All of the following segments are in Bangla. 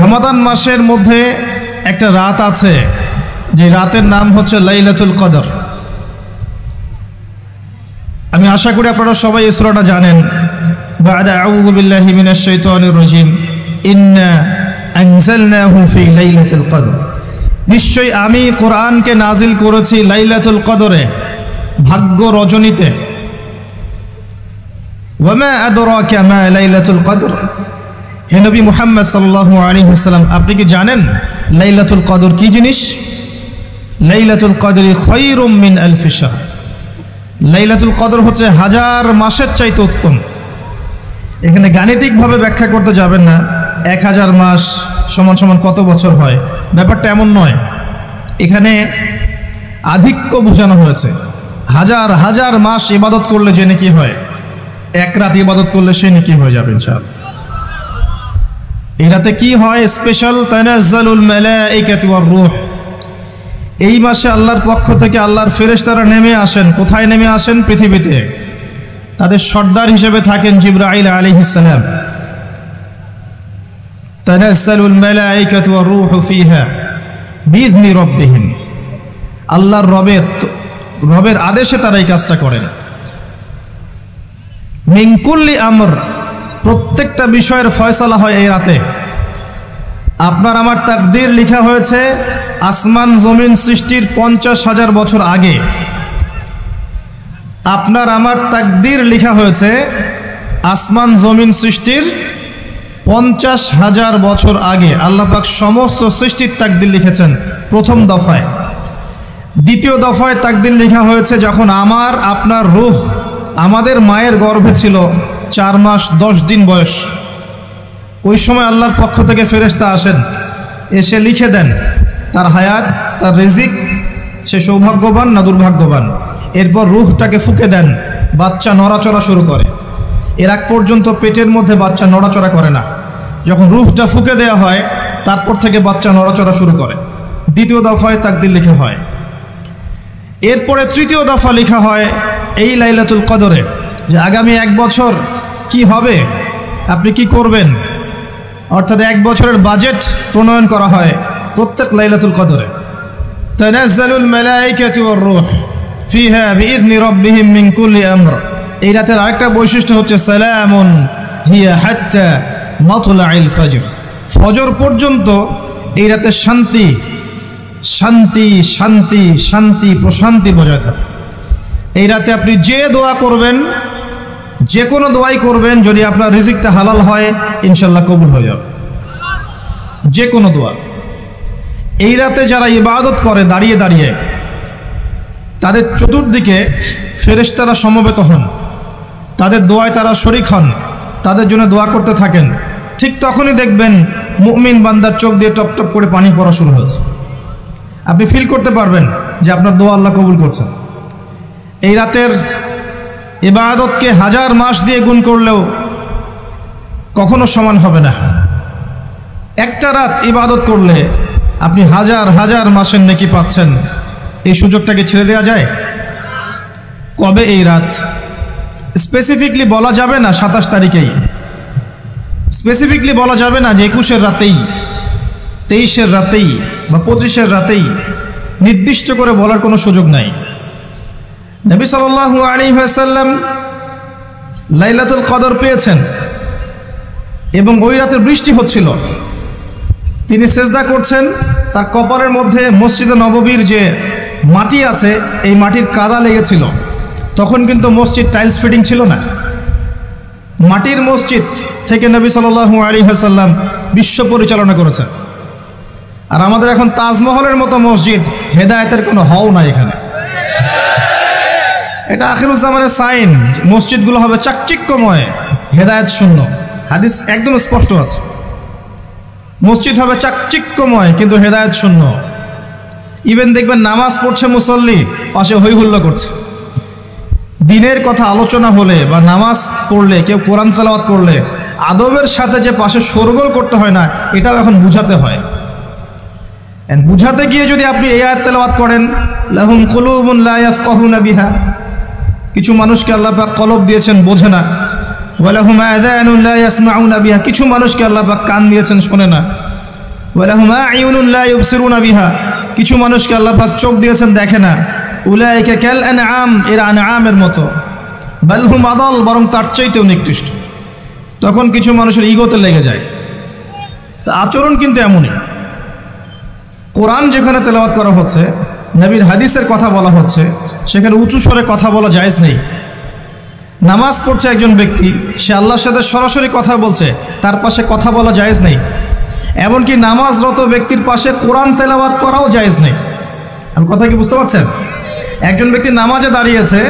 রমাদান মাসের মধ্যে একটা রাত আছে, যে রাতের নাম হচ্ছে লাইলাতুল কদর। আমি আশা করি আপনারা সবাই এই সূরাটা জানেন। বা'দা আউযু বিল্লাহি মিনাশ শাইতানির রাজিম, ইন্না আনজালনাহু ফি লাইলাতুল কদর। নিশ্চয়ই আমি কোরআনকে নাজিল করেছি লাইলাতুল কদরে, ভাগ্য রজনীতে। ওয়া মা আদরাকা মা লাইলাতুল কদর, হে নবী মুহাম্মদ সাল্লাল্লাহু আলাইহি ওয়াসাল্লাম, আপনি কি জানেন লাইলাতুল কদর কি জিনিস? লাইলাতুল কদরি খায়রুম মিন আলফি শাহর। লাইলাতুল কদর হচ্ছে হাজার মাসের চাইতে উত্তম। এখানে গাণিতিকভাবে ব্যাখ্যা করতে যাবেন না 1000 মাস সমান সমান কত বছর হয়, ব্যাপারটা এমন নয়। এখানে আধিক্য বোঝানো হয়েছে। হাজার হাজার মাস ইবাদত করলে যে নেকি হয়, এক রাত ইবাদত করলে সে নেকি হয়ে যাবে ইনশাআল্লাহ। এই রাতে কি হয়? স্পেশাল তানাজ্জালুল মালাইকাতু ওয়ার রূহ। এই মাসে আল্লাহর পক্ষ থেকে আল্লাহর ফেরেশতারা নেমে আসেন। কোথায় নেমে আসেন? পৃথিবীতে। তাদের সর্দার হিসেবে থাকেন জিবরাইল আলাইহিস সালাম। তানাজ্জালুল মালাইকাতু ওয়ার রূহু ফিহা বিইذনি রাব্বিহিম। আল্লাহর রবের আদেশে তারা এই কাজটা করেন। মিন কুল্লি আমর, প্রত্যেকটা বিষয়ের ফয়সালা হয় এই রাতে। আপনার আমার তাকদীর লেখা হয়েছে আসমান জমিন সৃষ্টির 50,000 বছর আগে। আপনার আমার তাকদীর লেখা হয়েছে আসমান জমিন সৃষ্টির 50,000 বছর আগে। আল্লাহ পাক সমস্ত সৃষ্টির তাকদীর লিখেছেন প্রথম দফায়। দ্বিতীয় দফায় তাকদীর লেখা হয়েছে যখন আমার আপনার রূহ আমাদের মায়ের গর্ভে ছিল 4 মাস 10 দিন বয়স। ওই সময় আল্লাহর পক্ষ থেকে ফেরেশতা আসেন, এসে লিখে দেন তার হায়াত, তার রিজিক, সে সৌভাগ্যবান না দুর্ভাগ্যবান। এরপর রূহটাকে ফুঁকে দেন, বাচ্চা নড়াচড়া শুরু করে। এর আগ পর্যন্ত পেটের মধ্যে বাচ্চা নড়াচড়া করে না। যখন রূহটা ফুঁকে দেওয়া হয় তারপর থেকে বাচ্চা নড়াচড়া শুরু করে। দ্বিতীয় দফায় তাকদীর লেখা হয়। এরপরে তৃতীয় দফা লেখা হয় এই লাইলাতুল কদরে, যে আগামী 1 বছর কি হবে, আপনি কি করবেন, অর্থাৎ 1 বছরের বাজেট প্রণয়ন করা হয় প্রত্যেক লাইলাতুল কদরে। তানাজ্জালুল মালাইকাতু ওয়ার রূহ ফিহা বিইذনি রাব্বিহিম মিন কুল্লি আমর। এই রাতের আরেকটা বৈশিষ্ট্য হচ্ছে সালামুন হিয়া হাত্তা মাতলাইল ফজর। ফজর পর্যন্ত এই রাতে শান্তি শান্তি শান্তি শান্তি প্রশান্তি বজায় থাকে। এই রাতে আপনি যে দোয়া করবেন, যে কোনো দোয়াই করবেন, যদি আপনার রিজিকটা হালাল হয় ইনশাল্লাহ কবুল হয়ে যাবে, যে কোনো দোয়া। এই রাতে যারা ইবাদত করে দাঁড়িয়ে দাঁড়িয়ে, তাদের চতুর্দিকে ফেরেশতারা সমবেত হন, তাদের দোয়ায় তারা শরীক হন, তাদের জন্য দোয়া করতে থাকেন। ঠিক তখনই দেখবেন মুমিন বান্দার চোখ দিয়ে টপ টপ করে পানি পড়া শুরু হয়েছে। আপনি ফিল করতে পারবেন যে আপনার দোয়া আল্লাহ কবুল করছেন। এই রাতের ইবাদতকে 1000 মাস দিয়ে গুণ করলেও কখনো সমান হবে না। একটা রাত ইবাদত করলে আপনি হাজার হাজার মাসের নেকি পাচ্ছেন। এই সুযোগটাকে ছেড়ে দেওয়া যায়? কবে এই রাত স্পেসিফিকলি বলা যাবে না, 27 তারিখেই স্পেসিফিকলি বলা যাবে না যে 21-এর রাতেই, 23-এর রাতেই বা 25-এর রাতেই, নির্দিষ্ট করে বলার কোনো সুযোগ নাই। নবী সাল্লাল্লাহু আলাইহি ওয়াসাল্লাম লাইলাতুল কদর পেয়েছেন এবং ওই রাতে বৃষ্টি হচ্ছিল। তিনি সেজদা করছেন, তার কপালের মধ্যে মসজিদে নববীর যে মাটি আছে এই মাটির কাদা লেগেছিল। তখন কিন্তু মসজিদ টাইলস ফিটিং ছিল না, মাটির মসজিদ থেকে নবী সাল্লাল্লাহু আলাইহি ওয়াসাল্লাম বিশ্ব পরিচালনা করেছেন। আর আমাদের এখন তাজমহলের মতো মসজিদ, হেদায়েতের কোনো হও নাই এখানে। এটা আখিরুজ্জামানের সাইন, মসজিদগুলো হবে চাকচিক্যময়, হেদায়েত শূন্য। হাদিস একদম স্পষ্ট আছে, মসজিদ হবে চাকচিক্যময় কিন্তু হেদায়েত শূন্য। ইভেন দেখবেন নামাজ পড়ছে মুসল্লি, পাশে হই হুল্লা করছে। দিনের কথা আলোচনা হলে বা নামাজ পড়লে, কেউ কোরআন তেলাওয়াত করলে আদবের সাথে যে পাশে শোরগোল করতে হয় না, এটাও এখন বুঝাতে হয়। বুঝাতে গিয়ে যদি আপনি এই আয়াত তেলাওয়াত করেন, লাহুম কুলুবুন লা ইয়াফকাহুনা বিহা, কিছু মানুষকে আল্লাহ পাক কলব দিয়েছেন বোঝে না। ওয়া লাহুম আযানুন লা ইয়াসমাউনা বিহা, কিছু মানুষকে আল্লাহ পাক কান দিয়েছেন শোনে না। ওয়ালাহুম আ'য়ুনুন লা ইউবসিরুনা বিহা, কিছু মানুষকে আল্লাহ পাক চোখ দিয়েছেন দেখে না। উলাইকা কাল আনআম, এরা আনআমের মতো। বাল হুম আদাল, বরং তার চাইতেও নিকৃষ্ট। তখন কিছু মানুষের ইগোতে লেগে যায়। তা আচরণ কিন্তু এমনই। কোরআন যেখানে তেলাওয়াত করা হচ্ছে, নবীর হাদিসের কথা বলা হচ্ছে, সেখানে উঁচু স্বরে কথা বলা জায়েজ নেই। নামাজ পড়ছে একজন ব্যক্তি, সে আল্লাহর সাথে সরাসরি কথা বলছে, তার পাশে কথা বলা জায়েজ নেই। এমনকি নামাজরত ব্যক্তির পাশে কোরআন তেলাওয়াত করাও জায়েজ নেই। আমি কথা কি বুঝতে পারছেন? একজন ব্যক্তি নামাজে দাঁড়িয়েছে,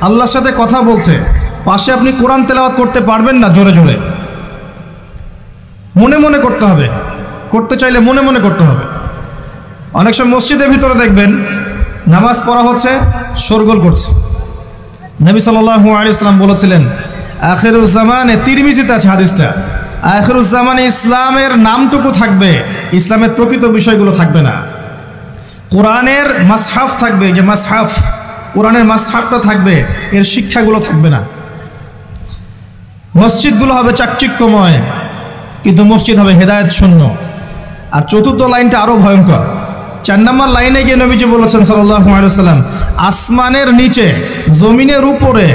আল্লাহর সাথে কথা বলছে, পাশে আপনি কোরআন তেলাওয়াত করতে পারবেন না জোরে জোরে। মনে মনে করতে হবে, করতে চাইলে মনে মনে করতে হবে। অনেক সময় মসজিদের ভিতরে দেখবেন নামাজ পড়া হচ্ছে, শোরগোল করছে। নবী সাল্লাল্লাহু আলাইহি ওয়াসাল্লাম বলেছিলেন, আখিরুজ জামানে, তিরমিজিতে আছে হাদিসটা, আখিরুজ জামানে ইসলামের নামটুকু থাকবে, ইসলামের প্রকৃত বিষয়গুলো থাকবে না। কোরআনের মাসহাফ থাকবে, যে মাসহাফ, কোরআনের মাসহাফটা থাকবে, এর শিক্ষাগুলো থাকবে না। মসজিদগুলো হবে চাকচিক্যময়, কিন্তু মসজিদ হবে হেদায়েত শূন্য। আর চতুর্থ লাইনটা আরো ভয়ঙ্কর। 4 নম্বর লাইনে গিয়ে নবীজি বলেছেন সাল্লাল্লাহু আলাইহি ওয়াসাল্লাম, আসমানের নিচে জমিনের উপরে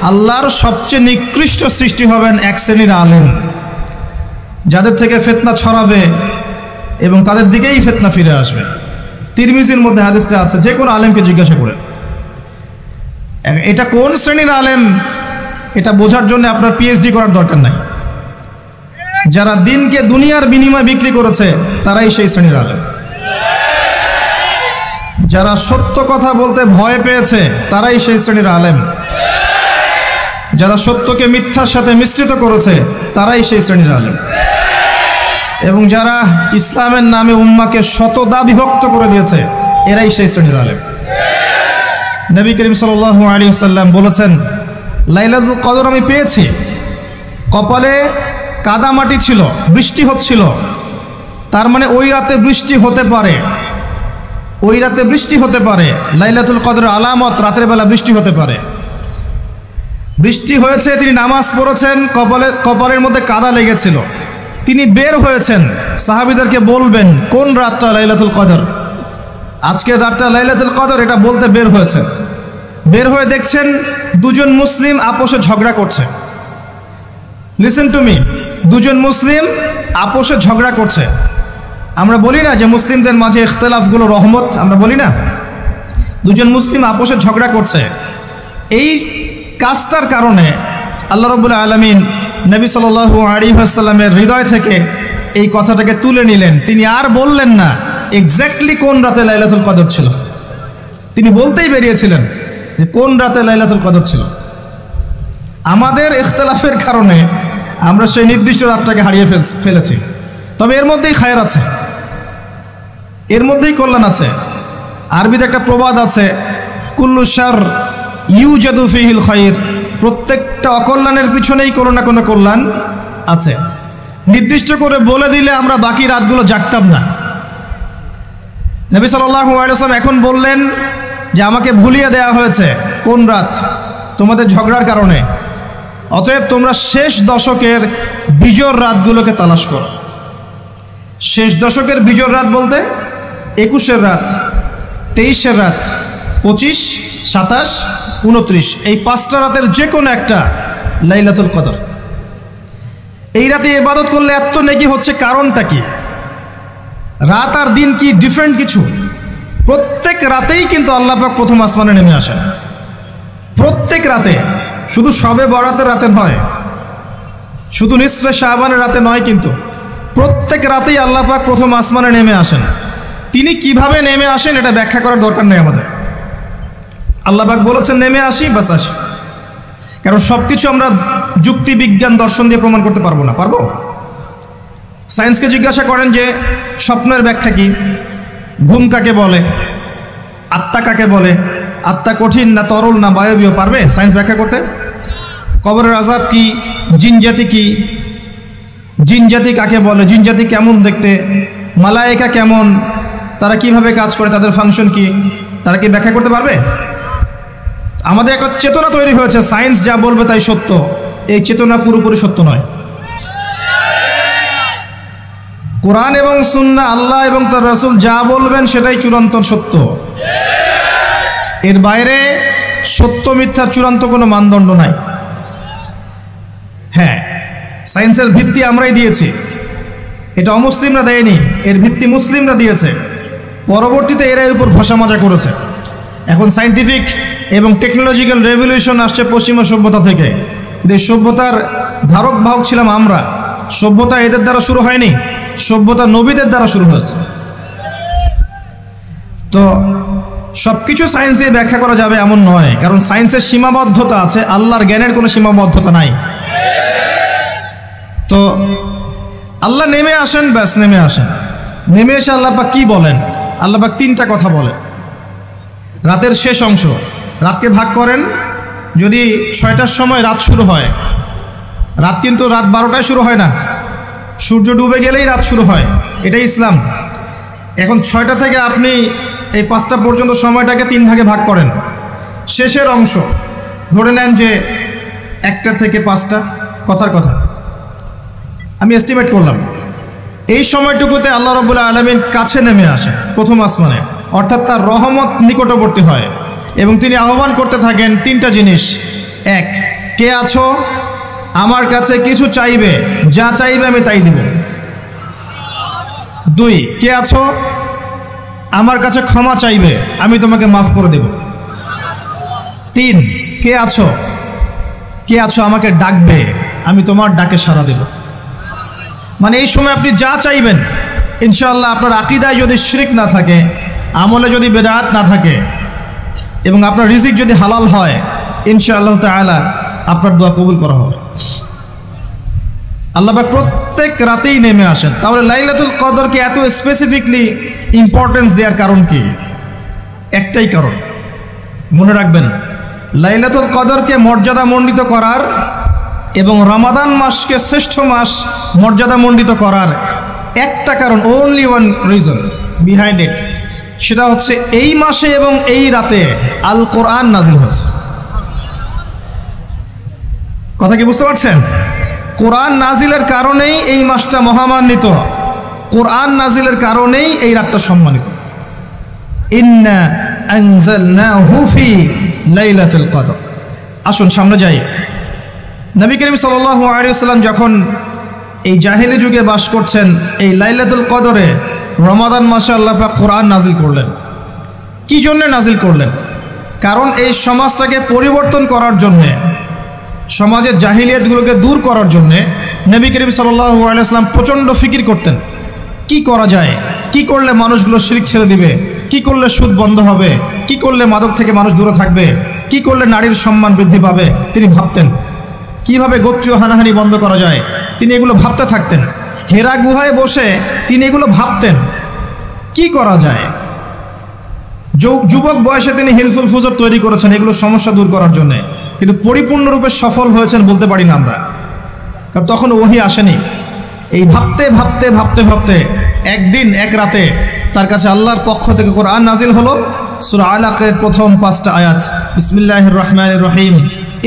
আল্লাহর সবচেয়ে নিকৃষ্ট সৃষ্টি হবেন এক শ্রেণীর আলেম, যাদের থেকে ফিতনা ছড়াবে এবং তাদের দিকেই ফিতনা ফিরে আসবে। তিরমিজির মধ্যে হাদিসটা আছে, যে কোনো আলেমকে জিজ্ঞাসা করে এটা কোন শ্রেণীর আলেম, এটা বোঝার জন্য আপনার পিএইচডি করার দরকার নাই। যারা দিনকে দুনিয়ার বিনিময়ে বিক্রি করেছে তারাই সেই শ্রেণীর আলেম। যারা সত্য কথা বলতে ভয় পেয়েছে তারাই সেই শ্রেণীর আলেম। যারা সত্যকে মিথ্যার সাথে মিশ্রিত করেছে তারাই সেই শ্রেণীর আলেম। এবং যারা ইসলামের নামে উম্মাকে শতদা বিভক্ত করে দিয়েছে, এরাই সেই শ্রেণীর আলেম। নবী করিম সাল্লাল্লাহু আলাইহি ওয়াসাল্লাম বলেছেন, লাইলাতুল কদর আমি পেয়েছি, কপালে কাদামাটি ছিল, বৃষ্টি হচ্ছিল, তার মানে ওই রাতে বৃষ্টি হতে পারে, ওই রাতে বৃষ্টি হতে পারে। লাইলাতুল কদরের আলামত, রাতের বেলা বৃষ্টি হতে পারে। বৃষ্টি হয়েছে, তিনি নামাজ পড়েছেন, কপালের মধ্যে কাদা লেগেছিল, তিনি বের হয়েছেন, সাহাবীদেরকে বলবেন কোন রাতটা লাইলাতুল কদর, আজকের রাতটা লাইলাতুল কদর, এটা বলতে বের হয়েছেন। বের হয়ে দেখছেন দুজন মুসলিম আপোষে ঝগড়া করছে। লিসেন টু মি, দুজন মুসলিম আপোষে ঝগড়া করছে। আমরা বলি না যে মুসলিমদের মাঝে ইখতিলাফগুলো রহমত, আমরা বলি না? দুজন মুসলিম আপোষে ঝগড়া করছে, এই কাজটার কারণে আল্লাহ রাব্বুল আলামিন নবী সাল্লাল্লাহু আলাইহি ওয়াসাল্লামের হৃদয় থেকে এই কথাটাকে তুলে নিলেন। তিনি আর বললেন না এক্স্যাক্টলি কোন রাতে লাইলাতুল কদর ছিল, তিনি বলতেই বেরিয়েছিলেন যে কোন রাতে লাইলাতুল কদর ছিল। আমাদের ইখতিলাফের কারণে আমরা সেই নির্দিষ্ট রাতটাকে হারিয়ে ফেলেছি। তবে এর মধ্যেই খায়ের আছে, এর মধ্যেই কল্যাণ আছে। আরবিতে একটা প্রবাদ আছে, কুল্লু শার ইউজাদু ফিহিল খায়র, প্রত্যেকটা অকল্যাণের পিছনেই কোনো না কোনো কল্যাণ আছে। নির্দিষ্ট করে বলে দিলে আমরা বাকি রাতগুলো জাগতাম না। নবী সাল্লাল্লাহু আলাইহি ওয়াসাল্লাম এখন বললেন যে আমাকে ভুলিয়ে দেয়া হয়েছে কোন রাত, তোমাদের ঝগড়ার কারণে। অতএব তোমরা শেষ দশকের বিজোড় রাতগুলোকে তালাশ করো। শেষ দশকের বিজোড় রাত বলতে 21-এর রাত, 23-এর রাত, 25, 27, 29, এই 5টা রাতের যে কোনো একটা লাইলাতুল কদর। এই রাতে ইবাদত করলে এত নেকি হচ্ছে, কারণটা কি? রাত আর দিন কি ডিফারেন্ট কিছু? প্রত্যেক রাতেই কিন্তু আল্লাহ পাক প্রথম আসমানে নেমে আসেন, প্রত্যেক রাতে, শুধু শবে বরাতের রাতে নয়, শুধু নিসফে শাবানের রাতে নয়, কিন্তু প্রত্যেক রাতেই আল্লাহ পাক প্রথম আসমানে নেমে আসেন। তিনি কিভাবে নেমে আসেন এটা ব্যাখ্যা করার দরকার নেই আমাদের। আল্লাহ পাক বলেছেন নেমে আসি, বাস আসি। কারণ সব কিছু আমরা যুক্তি, বিজ্ঞান, দর্শন দিয়ে প্রমাণ করতে পারবো না। পারবো? সায়েন্সকে জিজ্ঞাসা করেন যে স্বপ্নের ব্যাখ্যা কি, ঘুম কাকে বলে, আত্মা কাকে বলে, আত্মা কঠিন না তরল না বায়বীয়, পারবে সায়েন্স ব্যাখ্যা করতে? কবরের আযাব কি, জিন জাতি কি, জিন জাতি কাকে বলে, জিন জাতি কেমন দেখতে, মালায়েকা কেমন, তারা কিভাবে কাজ করে, তাদের ফাংশন কি, তারা কি ব্যাখ্যা করতে পারবে? আমাদের একটা চেতনা তৈরি হয়েছে, সায়েন্স যা বলবে তাই সত্য। এই চেতনা পুরোপুরি সত্য নয়। কোরআন এবং সুন্নাহ, আল্লাহ এবং তার রাসূল যা বলবেন সেটাই চূড়ান্ত সত্য। এর বাইরে সত্য মিথ্যার চূড়ান্ত কোনো মানদণ্ড নাই। হ্যাঁ, সায়েন্সের ভিত্তি আমরাই দিয়েছি, এটা অমুসলিমরা দেয়নি, এর ভিত্তি মুসলিমরা দিয়েছে। পরবর্তীতে এরা এর উপর ঘষা মাজা করেছে। এখন সায়েন্টিফিক এবং টেকনোলজিক্যাল রেভলিউশন আসছে পশ্চিমা সভ্যতা থেকে, এই সভ্যতার ধারক বাহক ছিলাম আমরা। সভ্যতা এদের দ্বারা শুরু হয়নি, সভ্যতা নবীদের দ্বারা শুরু হয়েছে। তো সব কিছু সায়েন্স দিয়ে ব্যাখ্যা করা যাবে এমন নয়, কারণ সায়েন্সের সীমাবদ্ধতা আছে, আল্লাহর জ্ঞানের কোনো সীমাবদ্ধতা নাই। তো আল্লাহ নেমে আসেন, ব্যাস নেমে আসেন। নেমে এসে আল্লাহ পাক কি বলেন? আল্লাহ পাক তিনটা কথা বলেন। রাতের শেষ অংশ, রাতকে ভাগ করেন। যদি 6টার সময় রাত শুরু হয়, রাত কিন্তু রাত 12টায় শুরু হয় না, সূর্য ডুবে গেলেই রাত শুরু হয়, এটাই ইসলাম। এখন 6টা থেকে আপনি এই 5টা পর্যন্ত সময়টাকে 3 ভাগে ভাগ করেন। শেষের অংশ ধরে নেন যে 1টা থেকে 5টা, কথার কথা আমি এস্টিমেট করলাম, এই সময়টুকুতে আল্লাহ রাব্বুল আলামিন কাছে নেমে আসেন প্রথম আসমানে, অর্থাৎ তার রহমত নিকটবর্তী হয় এবং তিনি আহ্বান করতে থাকেন 3টা জিনিস। 1, কে আছো? আমার কাছে কিছু চাইবে, যা চাইবে আমি তাই দিব। 2, কে আছো? আমার কাছে ক্ষমা চাইবে, আমি তোমাকে মাফ করে দেব। 3, কে আছো? কে আছো আমাকে ডাকবে, আমি তোমার ডাকে সাড়া দেব। মানে এই সময় আপনি যা চাইবেন ইনশাআল্লাহ, আপনার আকীদায় যদি শিরক না থাকে, আমলে যদি বেদাত না থাকে এবং আপনার রিজিক যদি হালাল হয়, ইনশাআল্লাহ তাআলা আপনার দোয়া কবুল করা হবে। আল্লাহ পাক প্রত্যেক রাতেই নেমে আসেন। তাহলে লাইলাতুল কদরকে এত স্পেসিফিকলি ইম্পর্টেন্স দেওয়ার কারণ কি? একটাই কারণ, মনে রাখবেন, লাইলাতুল কদরকে মর্যাদামণ্ডিত করার এবং রমাদান মাসকে শ্রেষ্ঠ মাস মর্যাদামণ্ডিত করার একটা কারণ, only one reason behind it, সেটা হচ্ছে এই মাসে এবং এই রাতে আল কোরআন নাজিল হয়েছে। কথা কি বুঝতে পারছেন? কোরআন নাজিলের কারণেই এই মাসটা মহামান্বিত, কোরআন নাজিলের কারণেই এই রাতটা সম্মানিত। ইন্না আনজালনাহু ফি লাইলাতুল কদর। আসুন সামনে যাই। নবী করিম সাল্লাল্লাহু আলাইহি ওয়াসাল্লাম যখন এই জাহেলি যুগে বাস করছেন, এই লাইলাতুল কদরে রমাদান মাসে আল্লাহ পাক কোরআন নাজিল করলেন। কি জন্য নাজিল করলেন? কারণ এই সমাজটাকে পরিবর্তন করার জন্যে, সমাজের জাহিলিয়াতগুলোকে দূর করার জন্যে নবী করিম সাল্লাল্লাহু আলাইহি ওয়াসাল্লাম প্রচণ্ড ফিকির করতেন। কি করা যায়, কি করলে মানুষগুলো শিরক ছেড়ে দিবে, কি করলে সুদ বন্ধ হবে, কি করলে মাদক থেকে মানুষ দূরে থাকবে, কি করলে নারীর সম্মান বৃদ্ধি পাবে। তিনি ভাবতেন কিভাবে গোত্রীয় হানাহানি বন্ধ করা যায়, তিনি এগুলো ভাবতে থাকতেন। হেরা গুহায় বসে তিনি এগুলো ভাবতেন কি করা যায়। যুবক বয়সে তিনি হিলফুল ফুজর তৈরি করেছেন এগুলো সমস্যা দূর করার জন্য, কিন্তু পরিপূর্ণরূপে সফল হয়েছেন বলতে পারি না আমরা, কারণ তখন ওহী আসেনি। এই ভাবতে ভাবতে ভাবতে ভাবতে একদিন এক রাতে তার কাছে আল্লাহর পক্ষ থেকে কোরআন নাজিল হলো। সূরা আলাকের প্রথম 5টা আয়াত, বিসমিল্লাহির রহমানির রহিম,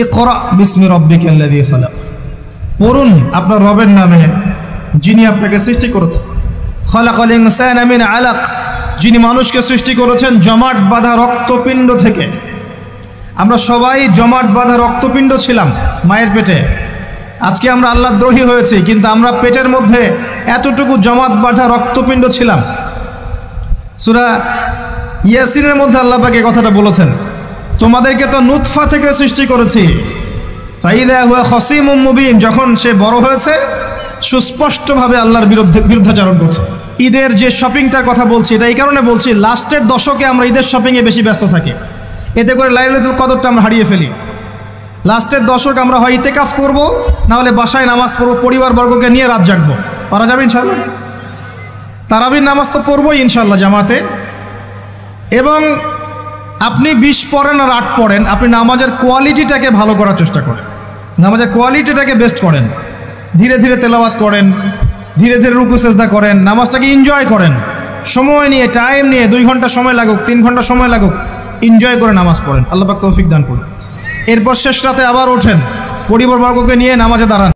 ইকরা বিসমি রাব্বিকাল্লাযী খালাক। পড়ুন আপনার রবের নামে যিনি আপনাকে সৃষ্টি করেছেন। খালাকাল ইনসানা মিন আলাক, যিনি মানুষকে সৃষ্টি করেছেন জমাট বাঁধা রক্তপিণ্ড থেকে। আমরা সবাই জমাট বাঁধা রক্তপিণ্ড ছিলাম মায়ের পেটে। আজকে আমরা আল্লাহদ্রোহী হয়েছি, কিন্তু আমরা পেটের মধ্যে এতটুকু জমাট বাঁধা রক্তপিণ্ড ছিলাম। সূরা ইয়াসিনের মধ্যে আল্লাহ পাক এই কথাটা বলেছেন, তোমাদেরকে তো নুতফা থেকে সৃষ্টি করেছি, ফাইদা হুয়া খসিমুম মুবিন, যখন সে বড় হয়েছে সুস্পষ্টভাবে আল্লাহর বিরুদ্ধাচরণ করছে। ঈদের যে শপিংটার কথা বলছি, এটা এই কারণে বলছি, লাস্টের দশকে আমরা ঈদের শপিংয়ে বেশি ব্যস্ত থাকি, এতে করে লাইলাতুল কদরটা আমরা হারিয়ে ফেলি। লাস্টের দশক আমরা হয় ইতেকাফ করব, না হলে বাসায় নামাজ পড়বো, পরিবারবর্গকে নিয়ে রাত জাগবো। পারা যাবে ইনশাআল্লাহ? তারাবির নামাজ তো পড়বোই ইনশাআল্লাহ জামাতে। এবং আপনি 20 পড়েন আর 8 পড়েন, আপনি নামাজের কোয়ালিটিটাকে ভালো করার চেষ্টা করেন, নামাজের কোয়ালিটিটাকে বেস্ট করেন, ধীরে ধীরে তেলাওয়াত করেন, ধীরে ধীরে রুকু সেজদা করেন, নামাজটাকে এনজয় করেন, সময় নিয়ে, টাইম নিয়ে, 2 ঘন্টা সময় লাগুক, 3 ঘন্টা সময় লাগুক, এনজয় করে নামাজ পড়েন। আল্লাহ পাক তৌফিক দান করুন। এরপর শেষ রাতে আবার ওঠেন, পরিবারবর্গকে নিয়ে নামাজে দাঁড়ান।